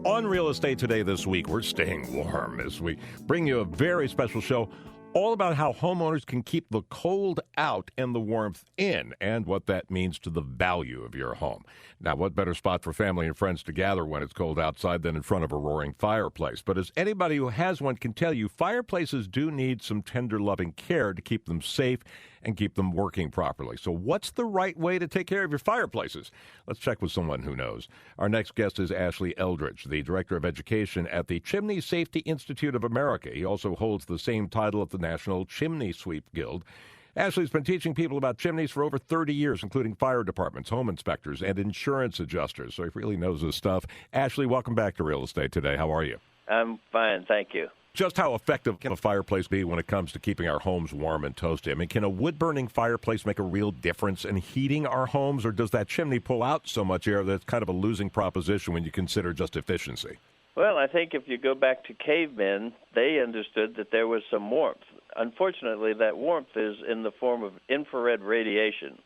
On Real Estate Today this week, we're staying warm as we bring you a very special show all about how homeowners can keep the cold out and the warmth in, and what that means to the value of your home. Now, what better spot for family and friends to gather when it's cold outside than in front of a roaring fireplace? But as anybody who has one can tell you, fireplaces do need some tender, loving care to keep them safe and keep them working properly. So what's the right way to take care of your fireplaces? Let's check with someone who knows. Our next guest is Ashley Eldridge, the Director of Education at the Chimney Safety Institute of America. He also holds the same title at the National Chimney Sweep Guild. Ashley's been teaching people about chimneys for over 30 years, including fire departments, home inspectors, and insurance adjusters, so he really knows his stuff. Ashley, welcome back to Real Estate Today. How are you? I'm fine, thank you. Just how effective can a fireplace be when it comes to keeping our homes warm and toasty? I mean, can a wood-burning fireplace make a real difference in heating our homes, or does that chimney pull out so much air that it's kind of a losing proposition when you consider just efficiency? Well, I think if you go back to cavemen, they understood that there was some warmth. Unfortunately, that warmth is in the form of infrared radiation.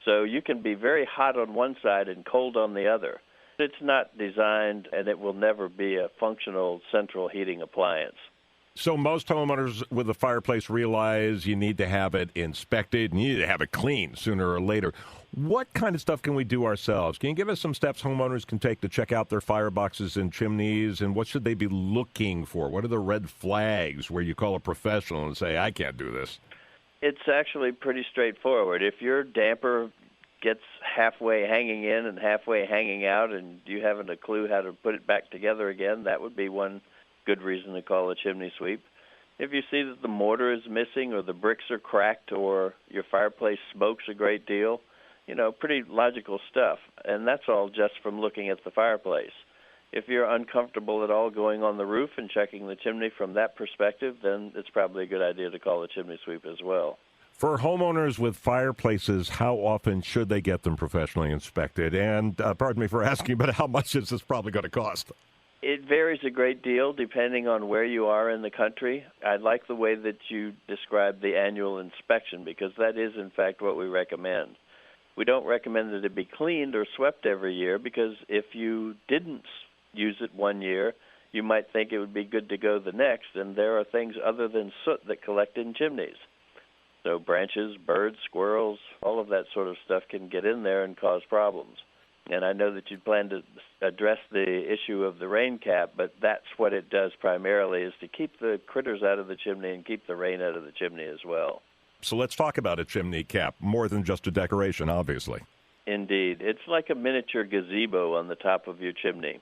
So you can be very hot on one side and cold on the other. It's not designed, and it will never be a functional central heating appliance. So most homeowners with a fireplace realize you need to have it inspected, and you need to have it cleaned sooner or later. What kind of stuff can we do ourselves? Can you give us some steps homeowners can take to check out their fireboxes and chimneys, and what should they be looking for? What are the red flags where you call a professional and say, I can't do this? It's actually pretty straightforward. If your damper gets halfway hanging in and halfway hanging out and you haven't a clue how to put it back together again, that would be one good reason to call a chimney sweep. If you see that the mortar is missing or the bricks are cracked or your fireplace smokes a great deal, pretty logical stuff. And that's all just from looking at the fireplace. If you're uncomfortable at all going on the roof and checking the chimney from that perspective, then it's probably a good idea to call a chimney sweep as well. For homeowners with fireplaces, how often should they get them professionally inspected? And pardon me for asking, but how much is this probably going to cost? It varies a great deal depending on where you are in the country. I like the way that you described the annual inspection because that is, in fact, what we recommend. We don't recommend that it be cleaned or swept every year because if you didn't use it one year, you might think it would be good to go the next, and there are things other than soot that collect in chimneys. So branches, birds, squirrels, all of that sort of stuff can get in there and cause problems. And I know that you plan to address the issue of the rain cap, but that's what it does primarily, is to keep the critters out of the chimney and keep the rain out of the chimney as well. So let's talk about a chimney cap, more than just a decoration, obviously. Indeed. It's like a miniature gazebo on the top of your chimney.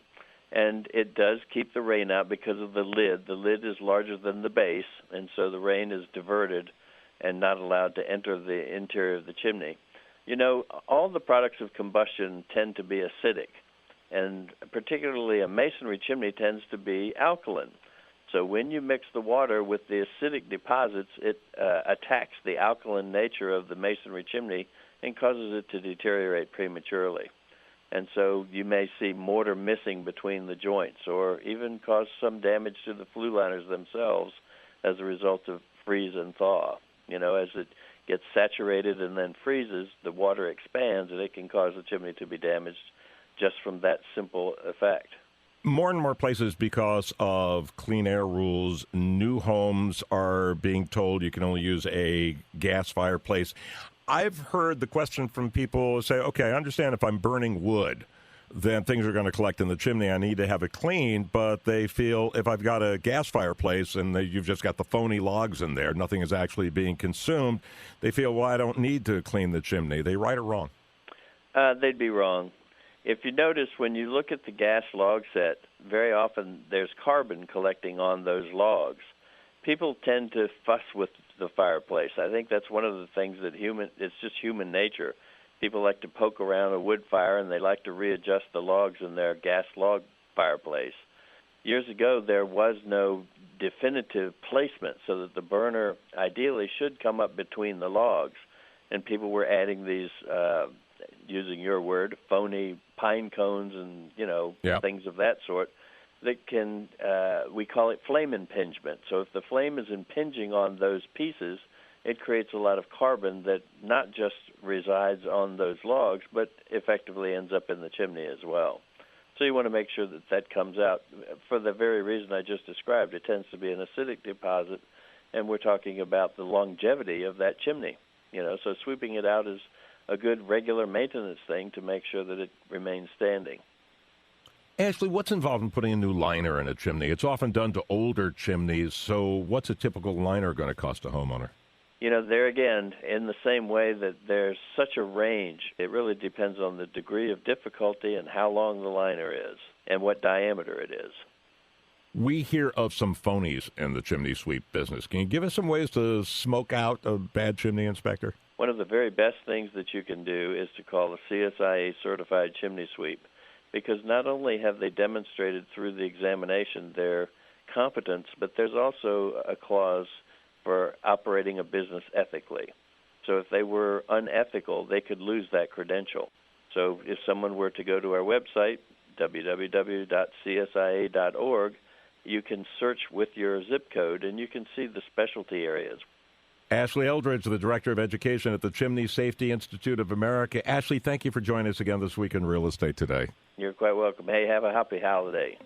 And it does keep the rain out because of the lid. The lid is larger than the base, and so the rain is diverted and not allowed to enter the interior of the chimney. All the products of combustion tend to be acidic, and particularly a masonry chimney tends to be alkaline. So when you mix the water with the acidic deposits, it attacks the alkaline nature of the masonry chimney and causes it to deteriorate prematurely. And so you may see mortar missing between the joints or even cause some damage to the flue liners themselves as a result of freeze and thaw. As it gets saturated and then freezes, the water expands, and it can cause the chimney to be damaged just from that simple effect. More and more places, because of clean air rules, new homes are being told you can only use a gas fireplace. I've heard the question from people say, okay, I understand if I'm burning wood, then things are going to collect in the chimney. I need to have it cleaned, but they feel if I've got a gas fireplace and you've just got the phony logs in there, nothing is actually being consumed, they feel, well, I don't need to clean the chimney. They right or wrong? They'd be wrong. If you notice, when you look at the gas log set, very often there's carbon collecting on those logs. People tend to fuss with the fireplace. I think that's one of the things that it's just human nature. People like to poke around a wood fire, and they like to readjust the logs in their gas log fireplace. Years ago, there was no definitive placement, so that the burner ideally should come up between the logs, and people were adding these, using your word, phony pine cones and, things of that sort that can, we call it flame impingement. So if the flame is impinging on those pieces, it creates a lot of carbon that not just resides on those logs, but effectively ends up in the chimney as well. So you want to make sure that that comes out for the very reason I just described. It tends to be an acidic deposit, and we're talking about the longevity of that chimney. So sweeping it out is a good regular maintenance thing to make sure that it remains standing. Ashley, what's involved in putting a new liner in a chimney? It's often done to older chimneys, so what's a typical liner going to cost a homeowner? There again, in the same way that there's such a range, it really depends on the degree of difficulty and how long the liner is and what diameter it is. We hear of some phonies in the chimney sweep business. Can you give us some ways to smoke out a bad chimney inspector? One of the very best things that you can do is to call a CSIA Certified Chimney Sweep, because not only have they demonstrated through the examination their competence, but there's also a clause for operating a business ethically. So if they were unethical, they could lose that credential. So if someone were to go to our website, www.csia.org, you can search with your zip code and you can see the specialty areas. Ashley Eldridge, the Director of Education at the Chimney Safety Institute of America. Ashley, thank you for joining us again this week in Real Estate Today. You're quite welcome. Hey, have a happy holiday.